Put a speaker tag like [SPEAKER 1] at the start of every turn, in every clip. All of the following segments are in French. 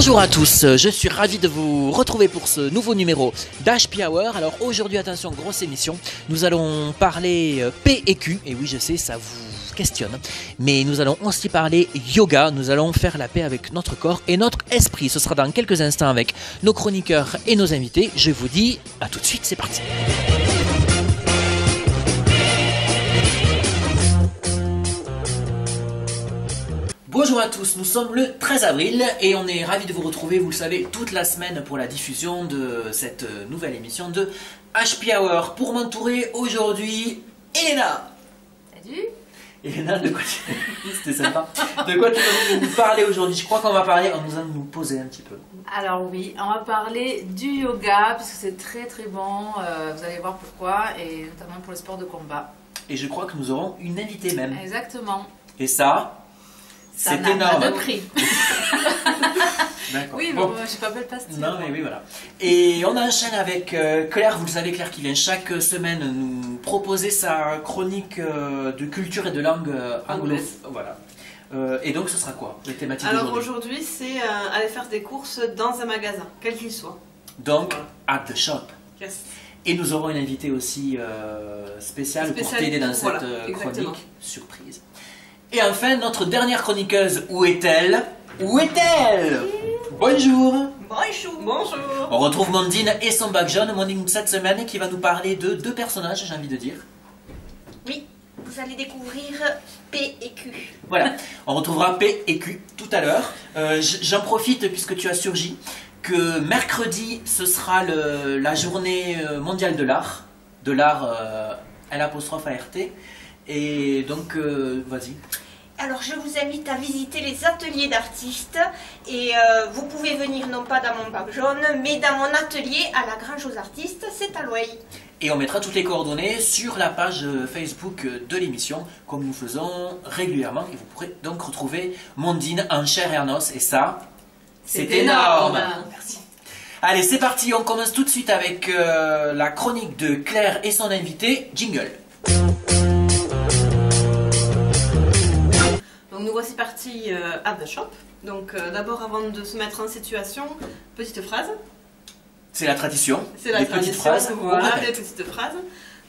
[SPEAKER 1] Bonjour à tous, je suis ravi de vous retrouver pour ce nouveau numéro d'HP Hour. Alors aujourd'hui, attention, grosse émission, nous allons parler P et Q, et oui je sais, ça vous questionne, mais nous allons aussi parler yoga, nous allons faire la paix avec notre corps et notre esprit. Ce sera dans quelques instants avec nos chroniqueurs et nos invités. Je vous dis à tout de suite, c'est parti. Bonjour à tous, nous sommes le 13 avril et on est ravis de vous retrouver, vous le savez, toute la semaine pour la diffusion de cette nouvelle émission de HP Hour. Pour m'entourer aujourd'hui, Elena.
[SPEAKER 2] Salut.
[SPEAKER 1] Elena, de quoi tu... C'était sympa. De quoi tu vas nous parler aujourd'hui? Je crois qu'on va parler, on nous a nous poser un petit peu.
[SPEAKER 2] Alors oui, on va parler du yoga, puisque c'est très bon, vous allez voir pourquoi, et notamment pour le sport de combat.
[SPEAKER 1] Et je crois que nous aurons une invitée même.
[SPEAKER 2] Exactement.
[SPEAKER 1] Et ça c'est énorme.
[SPEAKER 2] Pas de prix.
[SPEAKER 1] D'accord.
[SPEAKER 2] Oui, bon, je pas belle pastille.
[SPEAKER 1] Non, mais oui, voilà. Et on enchaîne avec Claire, vous le savez, Claire qui vient chaque semaine nous proposer sa chronique de culture et de langue anglophone. Voilà. Et donc, ce sera quoi, les thématiques d'aujourd'hui?
[SPEAKER 3] Alors aujourd'hui, c'est aller faire des courses dans un magasin, quel qu'il soit.
[SPEAKER 1] Donc, at the shop.
[SPEAKER 3] Yes.
[SPEAKER 1] Et nous aurons une invitée aussi spéciale pour t'aider dans
[SPEAKER 3] voilà,
[SPEAKER 1] cette
[SPEAKER 3] exactement.
[SPEAKER 1] chronique. Surprise. Et enfin, notre dernière chroniqueuse, où est-elle? Où est-elle? Bonjour.
[SPEAKER 3] Bonjour. Bonjour.
[SPEAKER 1] On retrouve Mondine et son bac jaune. Mondine cette semaine qui va nous parler de deux personnages, j'ai envie de dire.
[SPEAKER 4] Oui, vous allez découvrir P et Q.
[SPEAKER 1] Voilà, on retrouvera P et Q tout à l'heure. J'en profite puisque tu as surgi que mercredi ce sera la journée mondiale de l'art. De l'art L''ART. Et donc, vas-y.
[SPEAKER 4] Alors je vous invite à visiter les ateliers d'artistes et vous pouvez venir non pas dans mon bac jaune mais dans mon atelier à la Grange aux artistes, c'est à Loeil.
[SPEAKER 1] Et on mettra toutes les coordonnées sur la page Facebook de l'émission comme nous faisons régulièrement et vous pourrez donc retrouver Mondine en chair et en os et ça, c'est énorme. Merci. Allez, c'est parti, on commence tout de suite avec la chronique de Claire et son invité, Jingle.
[SPEAKER 3] Donc nous voici partis at the shop. Donc d'abord, avant de se mettre en situation, petite phrase.
[SPEAKER 1] C'est la tradition.
[SPEAKER 3] C'est la
[SPEAKER 1] les
[SPEAKER 3] tradition,
[SPEAKER 1] petites phrases.
[SPEAKER 3] voilà, les petites phrases.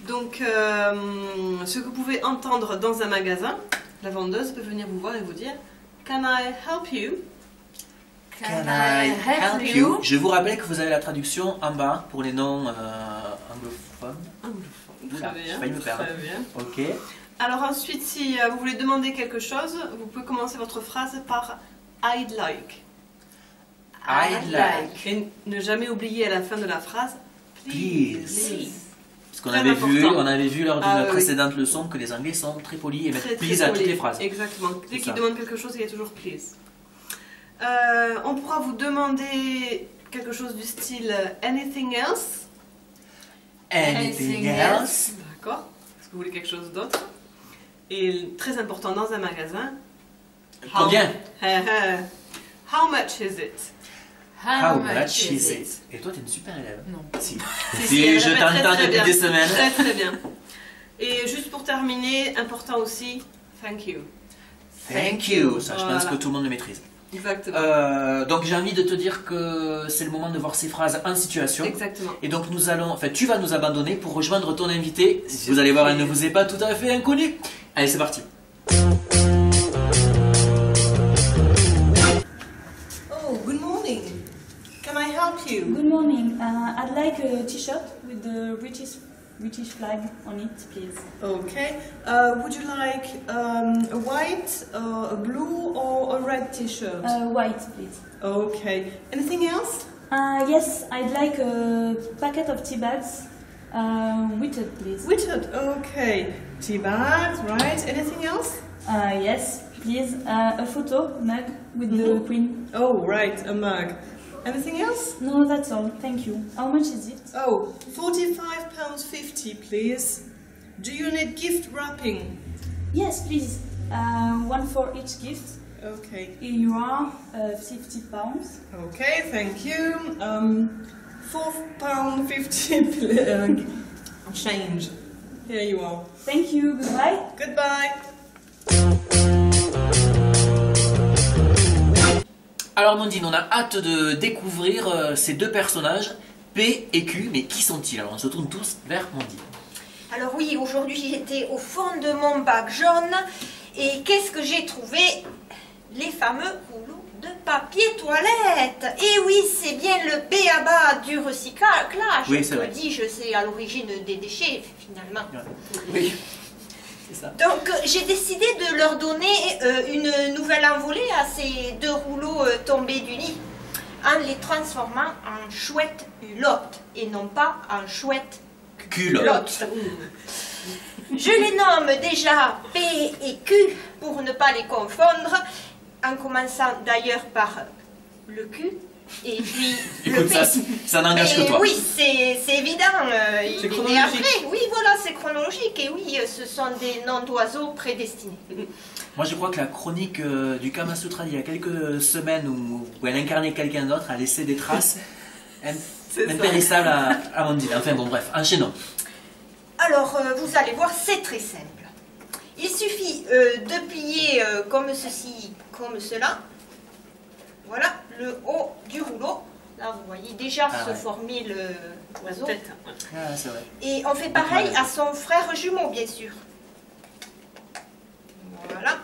[SPEAKER 3] Donc ce que vous pouvez entendre dans un magasin, la vendeuse peut venir vous voir et vous dire Can I help you?
[SPEAKER 1] Can I help you? Je vous rappelle que vous avez la traduction en bas pour les noms anglophones.
[SPEAKER 3] Très bien.
[SPEAKER 1] J'ai failli me perdre.
[SPEAKER 3] Très bien.
[SPEAKER 1] Ok.
[SPEAKER 3] Alors ensuite, si vous voulez demander quelque chose, vous pouvez commencer votre phrase par I'd like.
[SPEAKER 1] I'd like.
[SPEAKER 3] Et ne jamais oublier à la fin de la phrase
[SPEAKER 1] Please. Parce qu'on
[SPEAKER 3] Très
[SPEAKER 1] avait vu lors d'une
[SPEAKER 3] oui.
[SPEAKER 1] précédente leçon que les Anglais sont très polis et mettent please à toutes les phrases.
[SPEAKER 3] Exactement. Dès
[SPEAKER 1] C'est
[SPEAKER 3] qu'ils
[SPEAKER 1] ça.
[SPEAKER 3] demandent quelque chose, il y a toujours please. On pourra vous demander quelque chose du style anything else.
[SPEAKER 1] Anything else?
[SPEAKER 3] D'accord. Est-ce que vous voulez quelque chose d'autre? Et très important dans un magasin.
[SPEAKER 1] Combien?
[SPEAKER 3] How much is it?
[SPEAKER 1] How much is it? Et toi, t'es une super élève.
[SPEAKER 2] Non.
[SPEAKER 1] Si.
[SPEAKER 3] Si, elle
[SPEAKER 1] Je
[SPEAKER 3] répète
[SPEAKER 1] t'entends
[SPEAKER 3] très
[SPEAKER 1] depuis
[SPEAKER 3] bien.
[SPEAKER 1] des semaines.
[SPEAKER 3] Très bien. Et juste pour terminer, important aussi, thank you.
[SPEAKER 1] Thank you. Ça, je pense
[SPEAKER 3] Voilà.
[SPEAKER 1] que tout le monde le maîtrise.
[SPEAKER 3] Exactement.
[SPEAKER 1] Donc j'ai envie de te dire que c'est le moment de voir ces phrases en situation.
[SPEAKER 3] Exactement.
[SPEAKER 1] Et donc nous allons, enfin tu vas nous abandonner pour rejoindre ton invité. Vous allez voir, elle ne vous est pas tout à fait inconnue. Allez, c'est parti.
[SPEAKER 3] Oh, good morning. Can I help you?
[SPEAKER 5] Good morning. I'd like a T-shirt with the British flag on it, please.
[SPEAKER 3] Okay. Would you like a white, a blue, or a red T-shirt?
[SPEAKER 5] White, please.
[SPEAKER 3] Okay. Anything else?
[SPEAKER 5] Yes, I'd like a packet of tea bags, weighted, please.
[SPEAKER 3] Widget. Okay. Tea bags, right? Anything else?
[SPEAKER 5] Yes, please. A photo mug with the queen.
[SPEAKER 3] Oh, right. A mug. Anything else?
[SPEAKER 5] No, that's all. Thank you. How much is it?
[SPEAKER 3] Oh, £45.50, please. Do you need gift wrapping?
[SPEAKER 5] Yes, please. One for each gift.
[SPEAKER 3] Okay.
[SPEAKER 5] Here you are, £50.
[SPEAKER 3] Okay, thank you. £4.50 change. Here you are.
[SPEAKER 5] Thank you. Goodbye.
[SPEAKER 3] Goodbye.
[SPEAKER 1] Alors Amandine, on a hâte de découvrir ces deux personnages, P et Q, mais qui sont-ils? Alors on se tourne tous vers Amandine.
[SPEAKER 4] Alors oui, aujourd'hui j'étais au fond de mon bac jaune et qu'est-ce que j'ai trouvé? Les fameux rouleaux de papier toilette. Et oui, c'est bien le b.a.-ba du recyclage,
[SPEAKER 1] Oui, c'est
[SPEAKER 4] que
[SPEAKER 1] vrai.
[SPEAKER 4] dis-je, c'est à l'origine des déchets finalement.
[SPEAKER 1] Oui, c'est ça.
[SPEAKER 4] Donc j'ai décidé de leur donner une nouvelle envolée à ces deux rouleaux tombés du lit en les transformant en chouette hulotte et non pas en chouette
[SPEAKER 1] Culotte.
[SPEAKER 4] Lot. Je les nomme déjà P et Q pour ne pas les confondre, en commençant d'ailleurs par le Q et puis le
[SPEAKER 1] Écoute,
[SPEAKER 4] P.
[SPEAKER 1] ça n'engage que
[SPEAKER 4] Et
[SPEAKER 1] toi.
[SPEAKER 4] oui, c'est évident.
[SPEAKER 3] C'est
[SPEAKER 4] Et
[SPEAKER 3] chronologique.
[SPEAKER 4] après, oui, voilà, c'est chronologique. Et oui, ce sont des noms d'oiseaux prédestinés.
[SPEAKER 1] Moi je crois que la chronique du Kama Sutra d'il y a quelques semaines où elle incarnait quelqu'un d'autre a laissé des traces impérissables à Amandine. Enfin bon bref, enchaînons.
[SPEAKER 4] Alors, vous allez voir, c'est très simple. Il suffit de plier comme ceci, comme cela. Voilà, le haut du rouleau. Là, vous voyez déjà se former l'oiseau.
[SPEAKER 3] Peut-être.
[SPEAKER 1] Ah, c'est vrai.
[SPEAKER 4] Et on fait pareil à son frère jumeau, bien sûr. Voilà.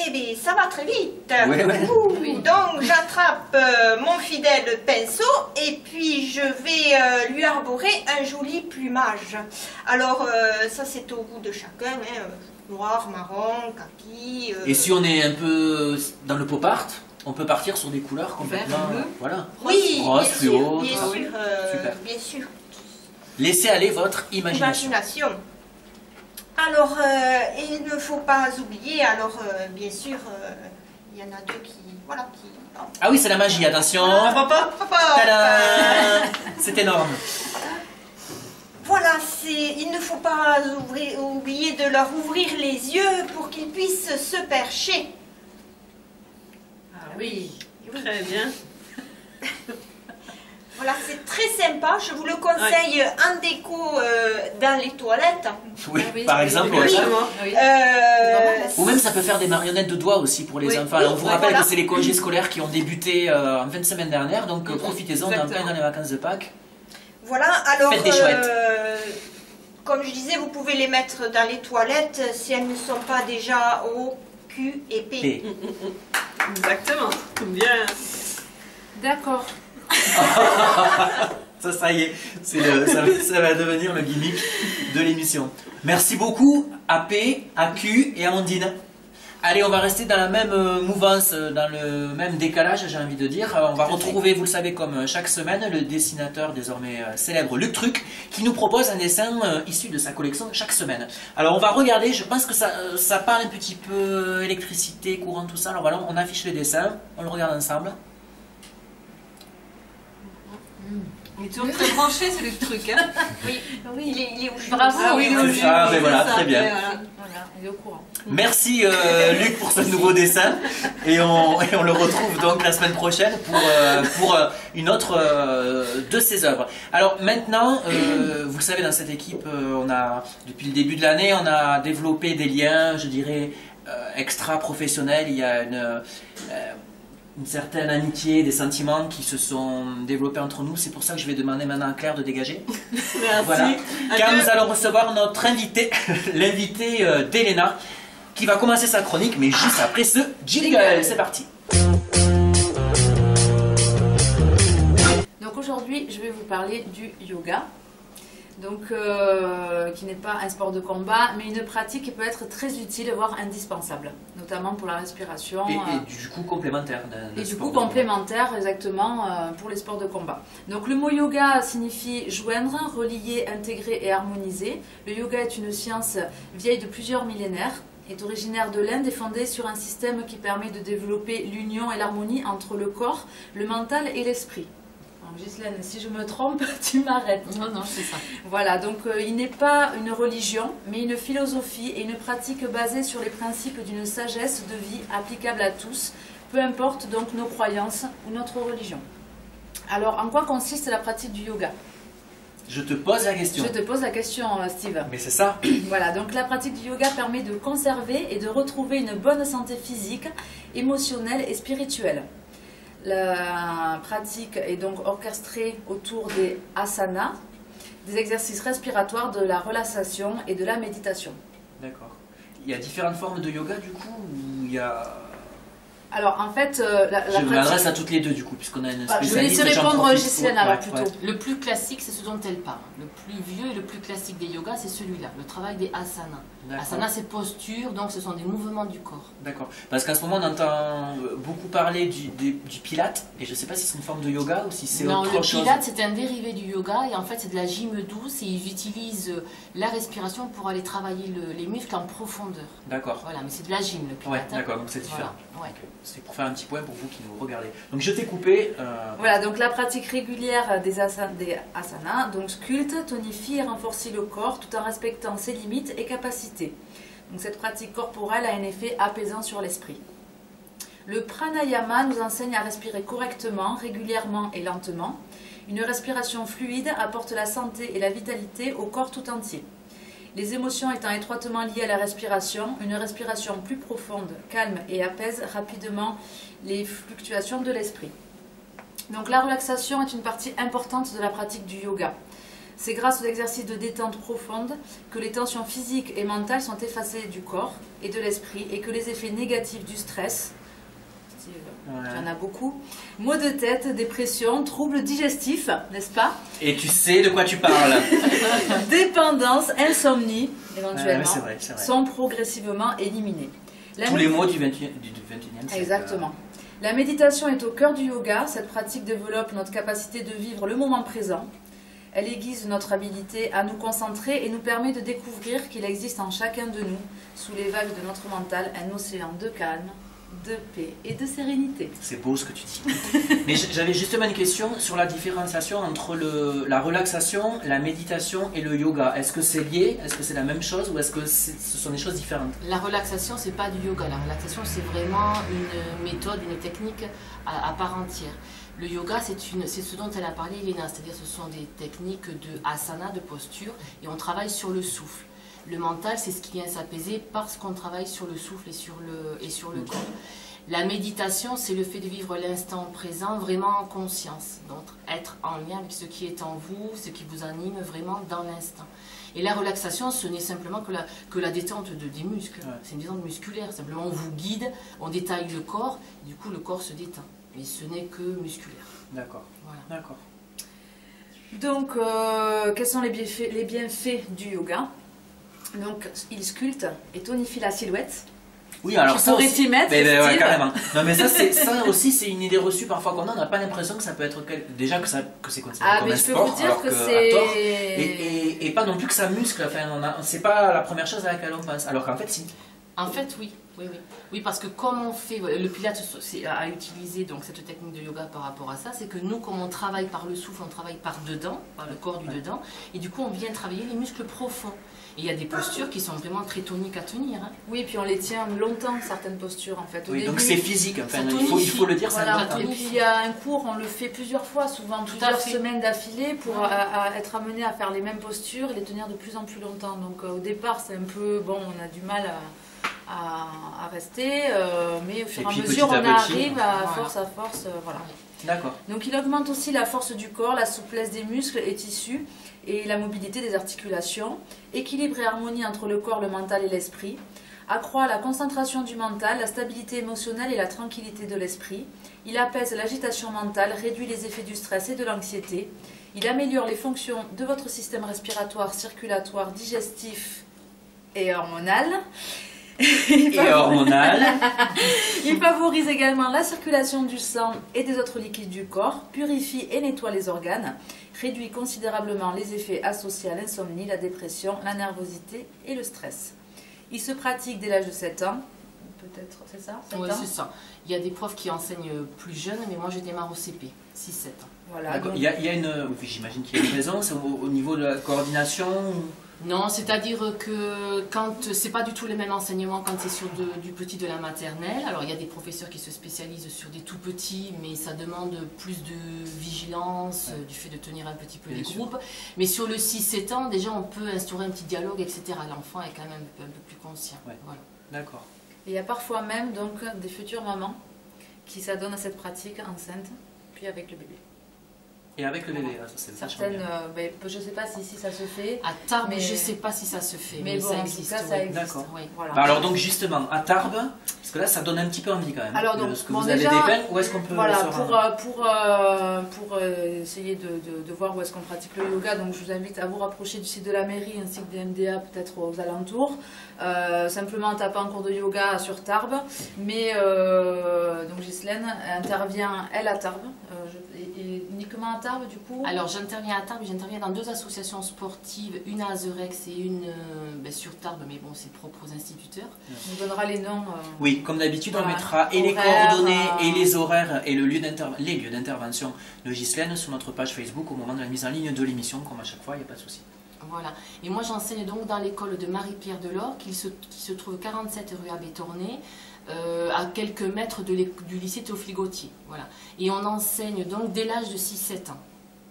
[SPEAKER 4] Eh bien, ça va très vite.
[SPEAKER 1] Ouais, ouais.
[SPEAKER 4] Ouh, donc, j'attrape mon fidèle pinceau et puis je vais lui arborer un joli plumage. Alors, ça, c'est au goût de chacun. Hein. Noir, marron, kaki.
[SPEAKER 1] Et si on est un peu dans le pop art, on peut partir sur des couleurs complètement...
[SPEAKER 3] Vert, bleu.
[SPEAKER 1] Voilà.
[SPEAKER 4] Oui,
[SPEAKER 1] Rose,
[SPEAKER 4] bien
[SPEAKER 1] fluo,
[SPEAKER 4] sûr, bien
[SPEAKER 1] tout ça.
[SPEAKER 4] sûr,
[SPEAKER 1] Super.
[SPEAKER 4] bien sûr.
[SPEAKER 1] Laissez aller votre imagination.
[SPEAKER 4] Imagination. Alors, il ne faut pas oublier, alors bien sûr, il y en a deux qui... Voilà, qui...
[SPEAKER 1] Ah oui, c'est la magie, attention. Tadam. C'est énorme.
[SPEAKER 4] Voilà, il ne faut pas oublier de leur ouvrir les yeux pour qu'ils puissent se percher.
[SPEAKER 3] Ah oui,
[SPEAKER 4] Oui.
[SPEAKER 3] très bien.
[SPEAKER 4] Voilà, c'est très sympa, je vous le conseille en déco dans les toilettes.
[SPEAKER 1] Oui,
[SPEAKER 2] Ah oui,
[SPEAKER 1] par
[SPEAKER 2] oui,
[SPEAKER 1] exemple.
[SPEAKER 2] oui,
[SPEAKER 1] ouais, ça.
[SPEAKER 3] Exactement.
[SPEAKER 2] Oui.
[SPEAKER 1] Ou même ça peut faire des marionnettes de doigts aussi pour les
[SPEAKER 3] Oui.
[SPEAKER 1] enfants.
[SPEAKER 3] Oui,
[SPEAKER 1] On vous
[SPEAKER 4] ouais,
[SPEAKER 1] rappelle
[SPEAKER 4] voilà.
[SPEAKER 1] que c'est les congés scolaires qui ont débuté en fin de semaine dernière, donc profitez-en dans
[SPEAKER 3] Exactement.
[SPEAKER 1] plein dans les vacances de Pâques.
[SPEAKER 4] Voilà, alors,
[SPEAKER 1] Faites des chouettes.
[SPEAKER 4] comme je disais, vous pouvez les mettre dans les toilettes si elles ne sont pas déjà au Q et P.
[SPEAKER 1] P.
[SPEAKER 3] Exactement. Bien.
[SPEAKER 2] D'accord.
[SPEAKER 1] Ça y est, ça va devenir le gimmick de l'émission. Merci beaucoup à P, à Q et à Amandine. Allez, on va rester dans la même mouvance, dans le même décalage, j'ai envie de dire. On va retrouver, vous le savez, comme chaque semaine, le dessinateur désormais célèbre Luc Truc, qui nous propose un dessin issu de sa collection chaque semaine. Alors, on va regarder, je pense que ça parle un petit peu électricité, courant, tout ça. Alors voilà, on affiche les dessins, on le regarde ensemble.
[SPEAKER 3] Il est toujours très branché, c'est le truc. Hein.
[SPEAKER 4] Oui, il est au chaud.
[SPEAKER 2] Bravo.
[SPEAKER 3] Ah oui,
[SPEAKER 2] oui,
[SPEAKER 3] oui,
[SPEAKER 1] Ah,
[SPEAKER 3] oui,
[SPEAKER 1] ben voilà,
[SPEAKER 3] c'est ça.
[SPEAKER 1] très bien.
[SPEAKER 3] Ouais, voilà.
[SPEAKER 2] Voilà, il est au courant.
[SPEAKER 1] Merci Luc pour ce nouveau dessin et on le retrouve donc la semaine prochaine pour une autre de ses œuvres. Alors maintenant, vous le savez, dans cette équipe, on a depuis le début de l'année, on a développé des liens, je dirais, extra-professionnels. Il y a une certaine amitié, des sentiments qui se sont développés entre nous. C'est pour ça que je vais demander maintenant à Claire de dégager.
[SPEAKER 3] Merci.
[SPEAKER 1] Voilà. Car
[SPEAKER 3] Adieu.
[SPEAKER 1] nous allons recevoir notre invité, l'invité d'Elena, qui va commencer sa chronique, mais juste après ce jingle. C'est parti.
[SPEAKER 2] Donc aujourd'hui, je vais vous parler du yoga. Donc, qui n'est pas un sport de combat, mais une pratique qui peut être très utile, voire indispensable, notamment pour la respiration.
[SPEAKER 1] Et du coup complémentaire.
[SPEAKER 2] Et du coup complémentaire, exactement, pour les sports de combat. Donc le mot yoga signifie joindre, relier, intégrer et harmoniser. Le yoga est une science vieille de plusieurs millénaires, est originaire de l'Inde et fondée sur un système qui permet de développer l'union et l'harmonie entre le corps, le mental et l'esprit. Ghislaine, si je me trompe, tu m'arrêtes.
[SPEAKER 6] Non, non, c'est ça.
[SPEAKER 2] Voilà, donc il n'est pas une religion, mais une philosophie et une pratique basée sur les principes d'une sagesse de vie applicable à tous, peu importe donc nos croyances ou notre religion. Alors, en quoi consiste la pratique du yoga ?
[SPEAKER 1] Je te pose la question.
[SPEAKER 2] Je te pose la question, Steve.
[SPEAKER 1] Mais c'est ça.
[SPEAKER 2] Voilà, donc la pratique du yoga permet de conserver et de retrouver une bonne santé physique, émotionnelle et spirituelle. La pratique est donc orchestrée autour des asanas, des exercices respiratoires, de la relaxation et de la méditation.
[SPEAKER 1] D'accord. Il y a différentes formes de yoga du coup ou il y a...
[SPEAKER 2] Alors en fait,
[SPEAKER 1] Je m'adresse à toutes les deux du coup, puisqu'on a une
[SPEAKER 2] je vais
[SPEAKER 1] spécialiste.
[SPEAKER 2] laisser
[SPEAKER 1] j'en
[SPEAKER 2] répondre
[SPEAKER 1] profite.
[SPEAKER 2] Ghislaine
[SPEAKER 1] Ouais,
[SPEAKER 2] alors
[SPEAKER 1] ouais,
[SPEAKER 2] plutôt.
[SPEAKER 1] ouais.
[SPEAKER 6] Le plus classique, c'est ce dont elle parle. Le plus vieux et le plus classique des yogas, c'est celui-là, le travail des asanas.
[SPEAKER 1] D'accord.
[SPEAKER 6] Asana, c'est posture, donc ce sont des mouvements du corps.
[SPEAKER 1] D'accord. Parce qu'à ce moment, on entend beaucoup parler du pilate, et je ne sais pas si c'est une forme de yoga ou si c'est
[SPEAKER 6] Non,
[SPEAKER 1] autre
[SPEAKER 6] le
[SPEAKER 1] chose.
[SPEAKER 6] pilate, c'est un dérivé du yoga, et en fait, c'est de la gym douce, et ils utilisent la respiration pour aller travailler les muscles en profondeur.
[SPEAKER 1] D'accord.
[SPEAKER 6] Voilà, mais c'est de la gym, le pilate.
[SPEAKER 1] Ouais, d'accord, donc c'est différent.
[SPEAKER 6] Voilà, ouais.
[SPEAKER 1] Ok. C'est pour faire un petit point pour vous qui nous regardez. Donc je t'ai coupé.
[SPEAKER 2] Voilà, donc la pratique régulière des asanas donc sculpte, tonifie et renforce le corps tout en respectant ses limites et capacités. Donc cette pratique corporelle a un effet apaisant sur l'esprit. Le pranayama nous enseigne à respirer correctement, régulièrement et lentement. Une respiration fluide apporte la santé et la vitalité au corps tout entier. Les émotions étant étroitement liées à la respiration, une respiration plus profonde, calme et apaise rapidement les fluctuations de l'esprit. Donc la relaxation est une partie importante de la pratique du yoga. C'est grâce aux exercices de détente profonde que les tensions physiques et mentales sont effacées du corps et de l'esprit et que les effets négatifs du stress, il y en a beaucoup, maux de tête, dépression, troubles digestifs, n'est-ce pas?
[SPEAKER 1] Et tu sais de quoi tu parles.
[SPEAKER 2] Dépendance, insomnie, éventuellement,
[SPEAKER 1] c'est vrai, c'est vrai.
[SPEAKER 2] sont progressivement éliminés.
[SPEAKER 1] Tous les mots du 21e siècle.
[SPEAKER 2] Exactement. La méditation est au cœur du yoga. Cette pratique développe notre capacité de vivre le moment présent. Elle aiguise notre habilité à nous concentrer et nous permet de découvrir qu'il existe en chacun de nous, sous les vagues de notre mental, un océan de calme, de paix et de sérénité.
[SPEAKER 1] C'est beau ce que tu dis. Mais j'avais justement une question sur la différenciation entre la relaxation, la méditation et le yoga. Est-ce que c'est lié? Est-ce que c'est la même chose ou est-ce que ce sont des choses différentes?
[SPEAKER 6] La relaxation, c'est pas du yoga. La relaxation, c'est vraiment une méthode, une technique à part entière. Le yoga, c'est ce dont elle a parlé, Elena, c'est-à-dire ce sont des techniques de asana, de posture, et on travaille sur le souffle. Le mental, c'est ce qui vient s'apaiser parce qu'on travaille sur le souffle et sur le corps. La méditation, c'est le fait de vivre l'instant présent vraiment en conscience, donc être en lien avec ce qui est en vous, ce qui vous anime vraiment dans l'instant. Et la relaxation, ce n'est simplement que la détente des muscles. Ouais. C'est une détente musculaire, simplement on vous guide, on détaille le corps, du coup le corps se détend. Mais ce n'est que musculaire.
[SPEAKER 1] D'accord.
[SPEAKER 6] Voilà.
[SPEAKER 1] D'accord.
[SPEAKER 2] Donc, quels sont les bienfaits du yoga? Donc, il sculpte et tonifie la silhouette.
[SPEAKER 1] Oui, alors
[SPEAKER 2] tu
[SPEAKER 1] ça
[SPEAKER 2] pourrais
[SPEAKER 1] aussi,
[SPEAKER 2] t'y mettre,
[SPEAKER 1] ouais, carrément. Non, mais ça aussi, c'est une idée reçue parfois qu'on a. On n'a pas l'impression que ça peut être déjà que c'est considéré comme un sport,
[SPEAKER 2] vous dire
[SPEAKER 1] alors
[SPEAKER 2] que
[SPEAKER 1] c'est tort. Et pas non plus que ça muscle. Enfin, c'est pas la première chose à laquelle on pense. Alors qu'en fait, si.
[SPEAKER 6] En fait, oui. Oui, parce que comme on fait, le Pilates a utilisé donc cette technique de yoga par rapport à ça, c'est que nous, comme on travaille par le souffle, on travaille par dedans, par le corps du dedans, et du coup, on vient travailler les muscles profonds. Et il y a des postures qui sont vraiment très toniques à tenir. Hein.
[SPEAKER 2] Oui, puis on les tient longtemps, certaines postures en fait.
[SPEAKER 1] Oui, donc c'est physique, enfin, il faut le dire,
[SPEAKER 2] voilà.
[SPEAKER 1] ça.
[SPEAKER 2] Et puis il y a un cours, on le fait plusieurs fois, souvent plusieurs semaines d'affilée pour être amené à faire les mêmes postures et les tenir de plus en plus longtemps. Donc au départ, c'est un peu, bon, on a du mal à rester, mais au fur et à mesure, on arrive à force, voilà.
[SPEAKER 1] D'accord.
[SPEAKER 2] Donc il augmente aussi la force du corps, la souplesse des muscles et tissus et la mobilité des articulations, équilibre et harmonie entre le corps, le mental et l'esprit, accroît la concentration du mental, la stabilité émotionnelle et la tranquillité de l'esprit, il apaise l'agitation mentale, réduit les effets du stress et de l'anxiété, il améliore les fonctions de votre système respiratoire, circulatoire, digestif et hormonal. Il favorise également la circulation du sang et des autres liquides du corps, purifie et nettoie les organes, réduit considérablement les effets associés à l'insomnie, la dépression, la nervosité et le stress. Il se pratique dès l'âge de 7 ans, on peut peut-être, c'est ça? 7
[SPEAKER 6] Oui,
[SPEAKER 2] ans.
[SPEAKER 6] c'est ça. Il y a des profs qui enseignent plus jeunes, mais moi j'ai démarré au CP, 6-7 ans.
[SPEAKER 2] Voilà, donc,
[SPEAKER 1] Il y a une... Oui, j'imagine qu'il y a une raison, c'est au niveau de la coordination
[SPEAKER 6] Non, c'est-à-dire que quand c'est pas du tout les mêmes enseignements quand c'est sur du petit de la maternelle. Alors il y a des professeurs qui se spécialisent sur des tout petits, mais ça demande plus de vigilance, du fait de tenir un petit peu les groupes. Mais sur le 6-7 ans, déjà on peut instaurer un petit dialogue, etc. L'enfant est quand même un peu plus conscient.
[SPEAKER 1] Ouais.
[SPEAKER 6] Voilà.
[SPEAKER 1] D'accord.
[SPEAKER 2] il y a parfois même donc des futures mamans qui s'adonnent à cette pratique enceinte, puis avec le bébé.
[SPEAKER 1] Et avec le bébé, ça c'est vachement
[SPEAKER 2] Certaines,
[SPEAKER 1] bien.
[SPEAKER 2] je ne sais pas si ça se fait.
[SPEAKER 6] À Tarbes,
[SPEAKER 2] Mais-
[SPEAKER 6] je sais pas si ça se fait,
[SPEAKER 2] mais
[SPEAKER 6] mais,
[SPEAKER 2] bon,
[SPEAKER 6] ça
[SPEAKER 2] en tout
[SPEAKER 6] existe.
[SPEAKER 2] cas, ça
[SPEAKER 6] oui.
[SPEAKER 2] existe.
[SPEAKER 1] D'accord.
[SPEAKER 6] Oui.
[SPEAKER 2] Voilà.
[SPEAKER 1] Bah alors donc justement, à Tarbes, parce que là ça donne un petit peu envie quand même.
[SPEAKER 2] Alors, donc,
[SPEAKER 1] ce que
[SPEAKER 2] bon,
[SPEAKER 1] vous avez
[SPEAKER 2] déjà,
[SPEAKER 1] des peines, où est-ce qu'on peut
[SPEAKER 2] Voilà,
[SPEAKER 1] se rendre
[SPEAKER 2] pour essayer de voir où est-ce qu'on pratique le yoga, donc je vous invite à vous rapprocher du site de la mairie ainsi que des MDA peut-être aux alentours. Simplement en tapant cours de yoga sur Tarbes. Mais donc Ghislaine intervient, elle, à Tarbes, et uniquement à Tarbes du coup.
[SPEAKER 6] Alors j'interviens à Tarbes, j'interviens dans 2 associations sportives, une à Azerex et une sur Tarbes, mais bon c'est propre aux instituteurs.
[SPEAKER 2] On nous donnera les noms.
[SPEAKER 1] Oui, comme d'habitude, on
[SPEAKER 2] Voilà.
[SPEAKER 1] mettra et les
[SPEAKER 2] Horaires,
[SPEAKER 1] coordonnées et les horaires et le lieu les lieux d'intervention de Ghislaine sur notre page Facebook au moment de la mise en ligne de l'émission, comme à chaque fois, il n'y a pas de souci.
[SPEAKER 6] Voilà. Et moi j'enseigne donc dans l'école de Marie-Pierre Delors, qui se trouve 47 rue Abbé Tournai, à quelques mètres du lycée Théophile Gautier. Voilà. Et on enseigne donc dès l'âge de 6-7 ans,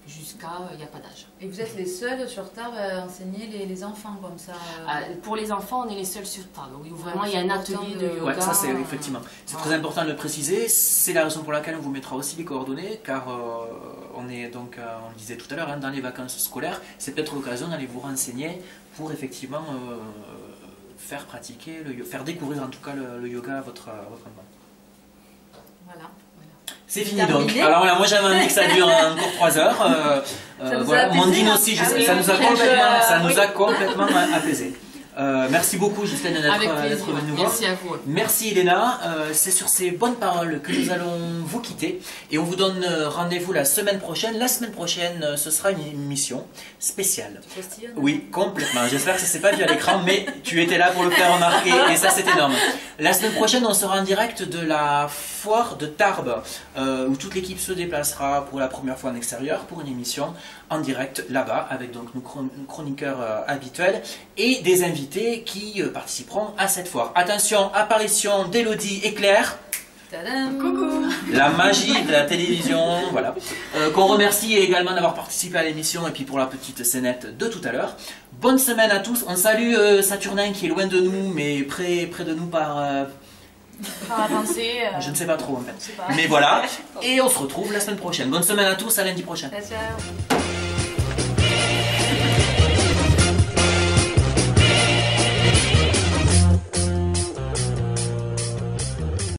[SPEAKER 6] jusqu'à il n'y a pas d'âge.
[SPEAKER 2] Et vous êtes les seuls sur Tarbes à enseigner les enfants comme ça.
[SPEAKER 6] Pour les enfants, on est les seuls sur Tarbes. Oui, où vraiment
[SPEAKER 2] Ouais,
[SPEAKER 6] il y a un
[SPEAKER 2] c'est
[SPEAKER 6] atelier
[SPEAKER 2] important
[SPEAKER 6] de
[SPEAKER 2] de-
[SPEAKER 6] yoga.
[SPEAKER 1] Ouais, ça c'est effectivement. C'est très important de le préciser. C'est la raison pour laquelle on vous mettra aussi les coordonnées, car on est donc, on le disait tout à l'heure, dans les vacances scolaires, c'est peut-être l'occasion d'aller vous renseigner pour effectivement faire pratiquer, faire découvrir en tout cas le yoga à votre enfant.
[SPEAKER 2] Voilà.
[SPEAKER 1] C'est fini
[SPEAKER 2] Terminé.
[SPEAKER 1] donc. Alors là, moi j'avais envie que ça dure encore 3 heures.
[SPEAKER 2] Ça vous a
[SPEAKER 1] Voilà.
[SPEAKER 2] apaisé,
[SPEAKER 1] Mondine
[SPEAKER 2] hein?
[SPEAKER 1] aussi,
[SPEAKER 2] Ah oui,
[SPEAKER 1] ça nous a
[SPEAKER 2] oui.
[SPEAKER 1] complètement apaisé. Merci beaucoup Ghislaine
[SPEAKER 6] Avec
[SPEAKER 1] d'être
[SPEAKER 6] plaisir.
[SPEAKER 1] venue nous voir.
[SPEAKER 6] Merci à vous.
[SPEAKER 1] Merci Elena, c'est sur ces bonnes paroles que nous allons vous quitter et on vous donne rendez-vous la semaine prochaine. La semaine prochaine, ce sera une émission spéciale.
[SPEAKER 2] Tu postillonnes,
[SPEAKER 1] Oui, complètement. J'espère que ça s'est pas vu à l'écran, mais tu étais là pour le faire remarquer et ça c'est énorme. La semaine prochaine, on sera en direct de la foire de Tarbes où toute l'équipe se déplacera pour la première fois en extérieur pour une émission en direct là-bas avec donc nos chroniqueurs habituels et des invités qui participeront à cette foire. Attention, apparition d'Élodie et Claire.
[SPEAKER 2] Tadam.
[SPEAKER 3] Coucou.
[SPEAKER 1] La magie de la télévision, voilà. Qu'on remercie également d'avoir participé à l'émission et puis pour la petite scénette de tout à l'heure. Bonne semaine à tous. On salue Saturnin qui est loin de nous, mais près de nous par...
[SPEAKER 5] Par avancée.
[SPEAKER 1] je ne sais pas trop en fait.
[SPEAKER 5] Je sais pas.
[SPEAKER 1] Mais voilà. Et on se retrouve la semaine prochaine. Bonne semaine à tous, à lundi prochain.
[SPEAKER 2] Ciao, ciao.